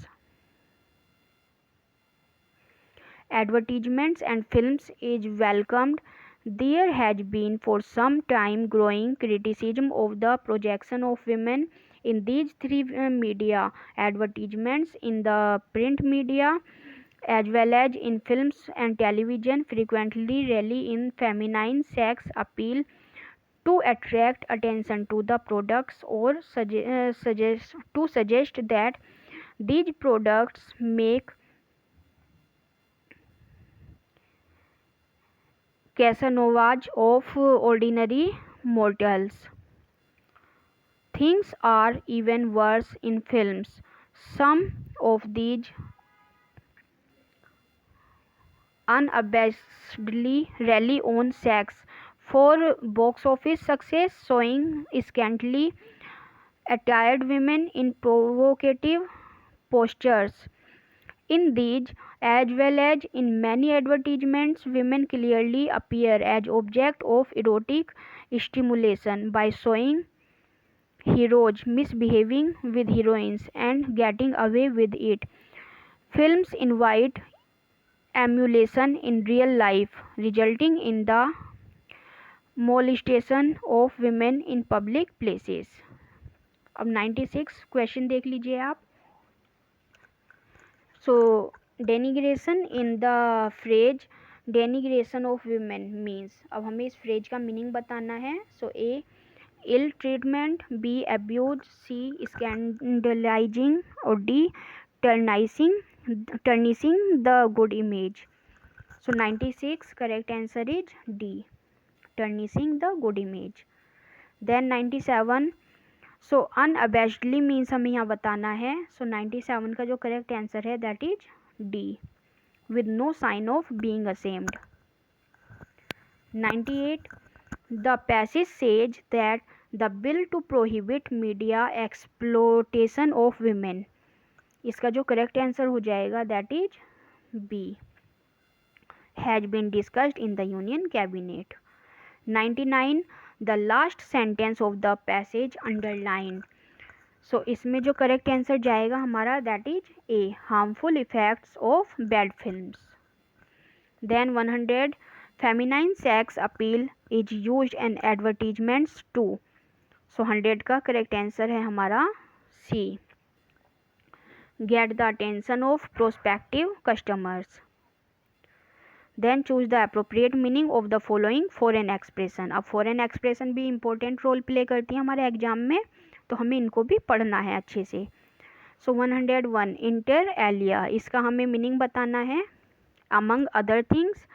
advertisements and films is welcomed. There has been for some time growing criticism of the projection of women in these three media, advertisements in the print media as well as in films and television, frequently rely in feminine sex appeal to attract attention to the products or suggest that these products make Casanovas of ordinary mortals. Things are even worse in films. Some of these unabashedly rely on sex for box office success, showing scantily attired women in provocative postures. In these, as well as in many advertisements, women clearly appear as object of erotic stimulation by showing heroes misbehaving with heroines and getting away with it. Films invite emulation in real life, resulting in the molestation of women in public places. अब 96 question देख लीजिए आप. So denigration in the phrase denigration of women means, अब हमें इस phrase का meaning बताना है. So A ill treatment, B abuse, C scandalising और D tarnishing the good image. So 96 correct answer is D tarnishing the good image. Then 97 so unabashedly means हमें यहाँ बताना है। सो 97 का जो करेक्ट आंसर है that is D, with no sign of being ashamed. 98. The passage says that the bill to prohibit media exploitation of women. इसका जो correct answer हो जाएगा that is B, has been discussed in the union cabinet. 99. The last sentence of the passage underlined. So इसमें जो correct answer जाएगा हमारा that is A, harmful effects of bad films. Then 100. Feminine sex appeal is used in advertisements too. So 100 का correct answer है हमारा सी, get the attention of prospective customers. Then choose the appropriate meaning of the following foreign expression. अब foreign expression भी important role play करती है हमारे exam में, तो हमें इनको भी पढ़ना है अच्छे से. So 101. Inter alia, इसका हमें मीनिंग बताना है. Among other things,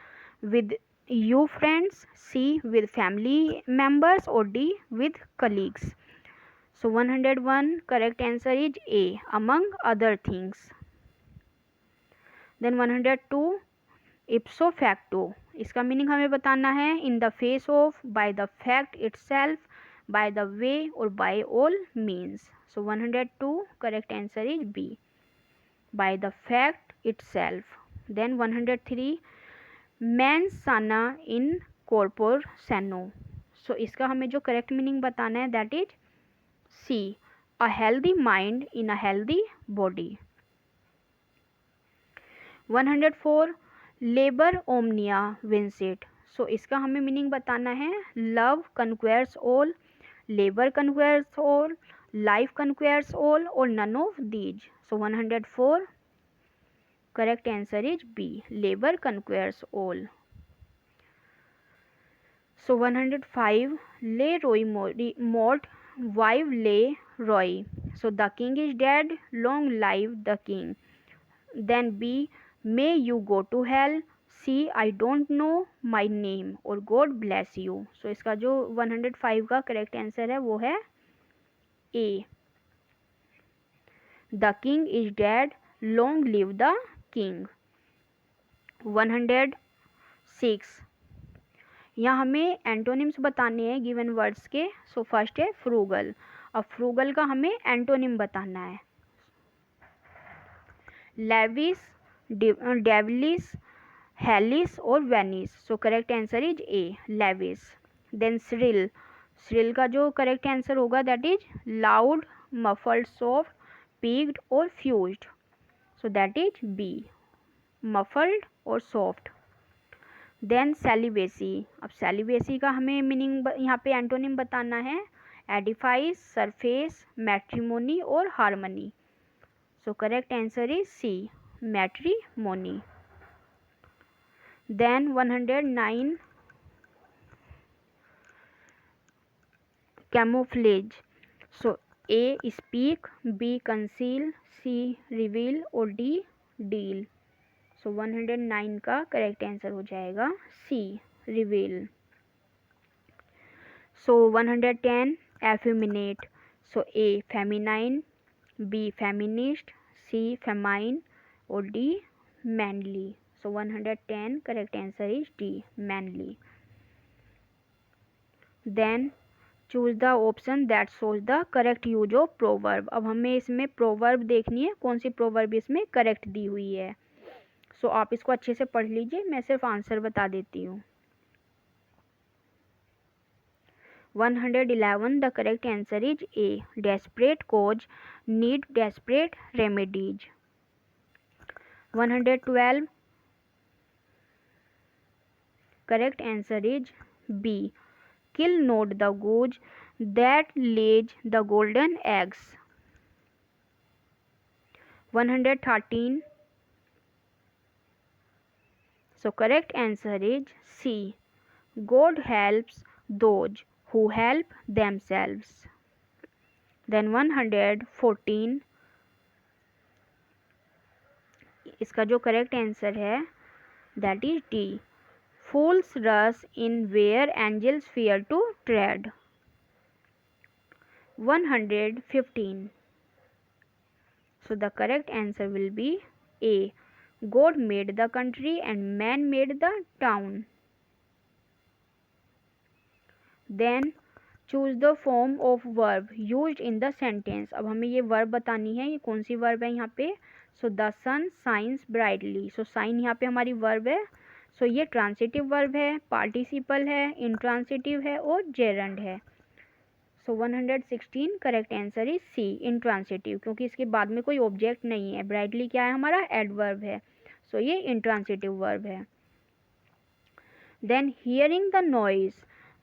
with you friends, C with family members, or D with colleagues. So 101 correct answer is A, among other things. Then 102. Ipso facto, इसका मीनिंग हमें बताना है. In the face of, by the fact itself, by the way, or by all means. So 102 correct answer is B, by the fact itself. Then 103. mens sana in corpore sano. सो इसका हमें जो correct meaning बताना है that is C, a healthy mind in a healthy body. 104. लेबर ओमनिया विंसिट. So इसका हमें मीनिंग बताना है. Love conquers all, labour conquers all, life conquers all, और none of these. So 104 correct answer is B, labor conquers all. So 105. Le Roy mort, wife Le Roy. So the king is dead, long live the king. Then B, may you go to hell. C, I don't know my name, or God bless you. So इसका जो 105 का correct answer है वो है A, the king is dead, long live the king. 106. यहाँ हमें antonyms बताने हैं गिवन वर्ड्स के. सो फर्स्ट है फ्रूगल. अब फ्रूगल का हमें एंटोनिम बताना है. लेविस, डेवलिस, हेलिस और vanish. So correct answer is A, lavish. Then shrill, shrill का जो करेक्ट आंसर होगा that is loud, muffled, soft, peaked और fused. So that is B, muffled और सॉफ्ट. Then celibacy. अब celibacy का हमें meaning यहाँ पे एंटोनिम बताना है. एडिफाइस, सरफेस, मैट्रिमोनी और harmony. So correct answer is C, matrimony. Then 109. Camouflage. So A speak, B conceal, C reveal और डी डील. सो 109 का करेक्ट आंसर हो जाएगा C, reveal. So 110. Effeminate. So A feminine, B feminist, C famine और D manly. So 110 correct answer is D, manly. Then choose the option that shows the correct use of proverb. अब हमें इसमें proverb देखनी है, कौन सी proverb इसमें correct दी हुई है. सो आप इसको अच्छे से पढ़ लीजिए, मैं सिर्फ आंसर बता देती हूँ. 111. The correct answer is A, desperate cause need desperate remedies. 112. Correct answer is B, kill not the goose that lays the golden eggs. 113. So correct answer is C, God helps those who help themselves. Then 114. इसका जो correct answer है that is D, fools rush in where angels fear to tread. 115. So the correct answer will be A. God made the country and man made the town. Then choose the form of verb used in the sentence. अब हमें ये verb बतानी है, ये कौन सी verb है यहाँ पे. So the sun shines brightly. So shine यहाँ पे हमारी verb है. So ये transitive verb है, participle है, intransitive है और gerund है. So 116 correct answer is C, intransitive, क्योंकि इसके बाद में कोई ऑब्जेक्ट नहीं है. ब्राइटली क्या है हमारा, एडवर्ब है. सो ये इंट्रांसिटिव वर्ब है. Then hearing the noise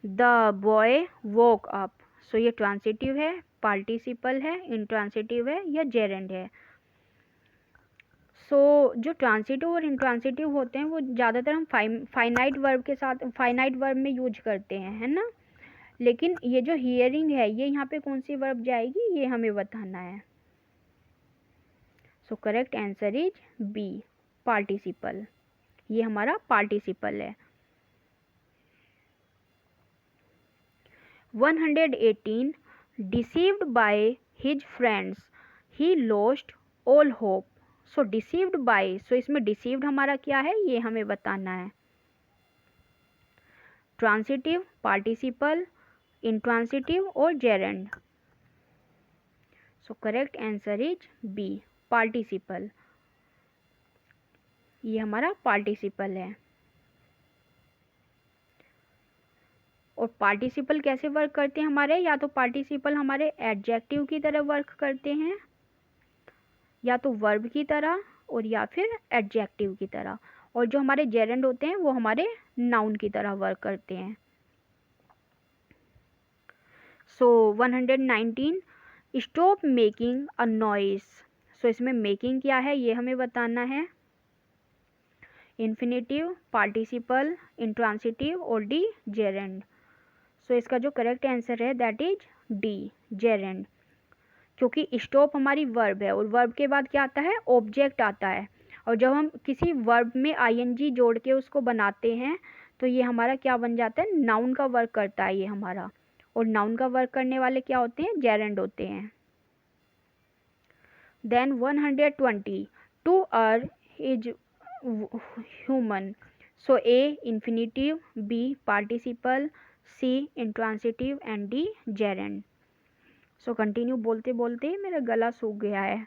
the boy woke up. So ये ट्रांसिटिव है, पार्टिसिपल है, इंट्रांसिटिव है या जेरेंड है. सो जो ट्रांसिटिव और इंट्रांसिटिव होते हैं वो ज़्यादातर हम फाइनाइट वर्ब के साथ, फाइनाइट वर्ब में यूज करते हैं, है ना. लेकिन ये जो हियरिंग है ये यहाँ पे कौन सी वर्ब जाएगी, ये हमें बताना है. So correct answer is B, participle. ये हमारा पार्टिसिपल है. 118 deceived by his friends he lost all hope. So deceived by, so इसमें डिसीव्ड हमारा क्या है ये हमें बताना है. ट्रांसिटिव, पार्टिसिपल, इंट्रांसिटिव और gerund. So correct answer is B, participle. ये हमारा पार्टिसिपल है. और पार्टिसिपल कैसे वर्क करते हैं हमारे, या तो पार्टिसिपल हमारे एडजेक्टिव की तरह वर्क करते हैं, या तो वर्ब की तरह, और या फिर एडजेक्टिव की तरह. और जो हमारे जेरेंड होते हैं वो हमारे नाउन की तरह वर्क करते हैं. सो 119 स्टॉप मेकिंग अ नॉइस. सो इसमें मेकिंग क्या है ये हमें बताना है. इन्फिनेटिव, पार्टिसिपल, इंट्रांसिटिव और डी, जेरेंड. सो इसका जो करेक्ट आंसर है दैट इज डी, जेरेंड. क्योंकि स्टॉप हमारी वर्ब है और वर्ब के बाद क्या आता है, ऑब्जेक्ट आता है. और जब हम किसी वर्ब में आईएनजी जोड़ के उसको बनाते हैं तो ये हमारा क्या बन जाता है, नाउन का वर्क करता है ये हमारा. और नाउन का वर्क करने वाले क्या होते हैं, जेरेंड होते हैं. Then 120 to err is human. So A infinitive, B participle, C intransitive and D gerund. So continue बोलते बोलते मेरा गला सूख गया है.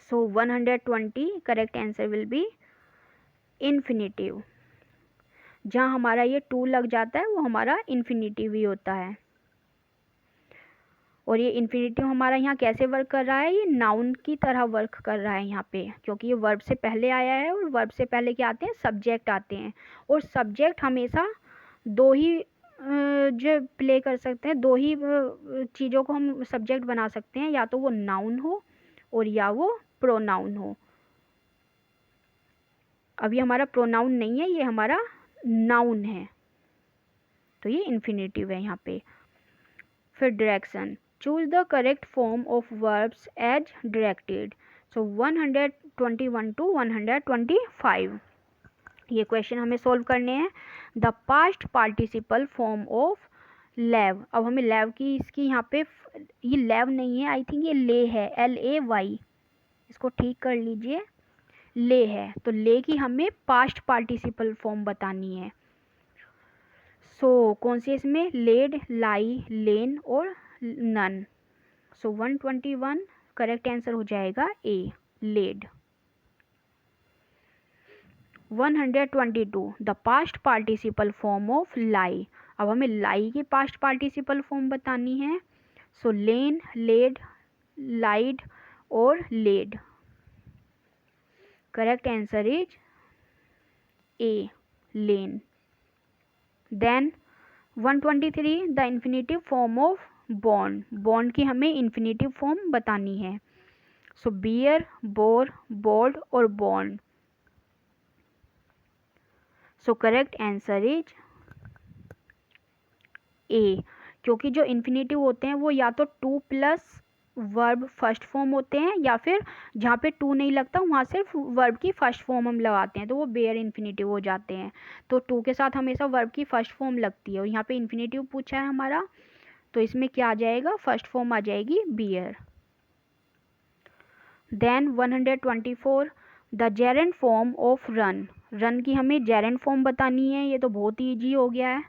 So 120 correct answer will be infinitive. जहाँ हमारा ये टू लग जाता है वो हमारा इन्फिनेटिव ही होता है. और ये इन्फिनेटिव हमारा यहाँ कैसे वर्क कर रहा है, ये नाउन की तरह वर्क कर रहा है यहाँ पे, क्योंकि ये वर्ब से पहले आया है. और वर्ब से पहले क्या आते हैं, सब्जेक्ट आते हैं. और सब्जेक्ट हमेशा दो ही जो प्ले कर सकते हैं, दो ही चीज़ों को हम सब्जेक्ट बना सकते हैं, या तो वो नाउन हो और या वो प्रोनाउन हो. अभी हमारा प्रोनाउन नहीं है, ये हमारा नाउन है, तो ये इन्फिनेटिव है यहाँ पे. फिर direction, choose the correct form of verbs as directed. So 121 to 125 ये क्वेश्चन हमें सोल्व करने हैं. The past participle form of lie. अब हमें लेव की, इसकी यहाँ पे ये लेव नहीं है, आई थिंक ये ले है, LAY. इसको ठीक कर लीजिए, ले है. तो ले की हमें पास्ट पार्टिसिपल फॉर्म बतानी है. सो कौन सी इसमें, लेड, लाई, लेन और नन. सो 121 करेक्ट आंसर हो जाएगा A, led. 122 the past participle form of lie. अब हमें लाई की पास्ट पार्टिसिपल फॉर्म बतानी है. सो लेन, लेड, लाइड और led. Correct answer is A, lain. Then 123 the infinitive form of bound. Bound की हमें इन्फिनेटिव फॉर्म बतानी है. सो बियर, बोर, बोर्ड और bound. So correct answer is A, क्योंकि जो इन्फिनेटिव होते हैं वो या तो to plus verb first form होते हैं, या फिर जहाँ पे टू नहीं लगता वहाँ सिर्फ वर्ब की फर्स्ट फॉर्म हम लगाते हैं तो वो बेयर इन्फिनेटिव हो जाते हैं. तो टू के साथ हमेशा वर्ब की फर्स्ट फॉर्म लगती है, और यहाँ पे इन्फिनेटिव पूछा है हमारा, तो इसमें क्या आ जाएगा, फर्स्ट फॉर्म आ जाएगी bear. Then 124 the gerund form of run. Run की हमें जेरेंट फॉर्म बतानी है। ये तो बहुत ही ईजी हो गया है,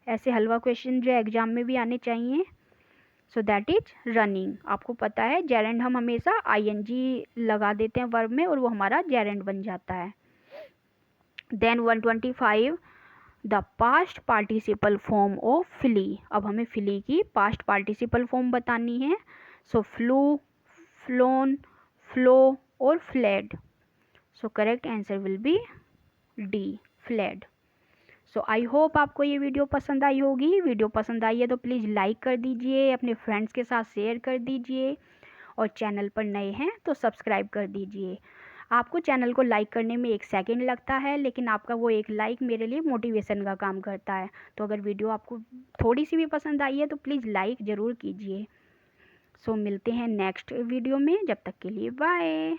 ऐसे हलवा क्वेश्चन जो एग्जाम में भी आने चाहिए। सो दैट इज रनिंग। आपको पता है जेरेंट हम हमेशा आईएनजी लगा देते हैं वर्ब में और वो हमारा जेरेंट बन जाता है। Then 125 the past participle form of flee. अब हमें फ्ली की पास्ट पार्टिसिपल फॉर्म बतानी है। सो फ्लू, फ्लोन, फ्लो और fled. So correct answer will be D, fled. So I hope आपको ये वीडियो पसंद आई होगी। वीडियो पसंद आई है तो प्लीज़ लाइक कर दीजिए, अपने फ्रेंड्स के साथ शेयर कर दीजिए और चैनल पर नए हैं तो सब्सक्राइब कर दीजिए। आपको चैनल को लाइक करने में 1 सेकंड लगता है, लेकिन आपका वो एक लाइक मेरे लिए मोटिवेशन का काम करता है। तो अगर वीडियो आपको थोड़ी सी भी पसंद आई है तो प्लीज़ लाइक ज़रूर कीजिए। सो मिलते हैं नेक्स्ट वीडियो में, जब तक के लिए बाय।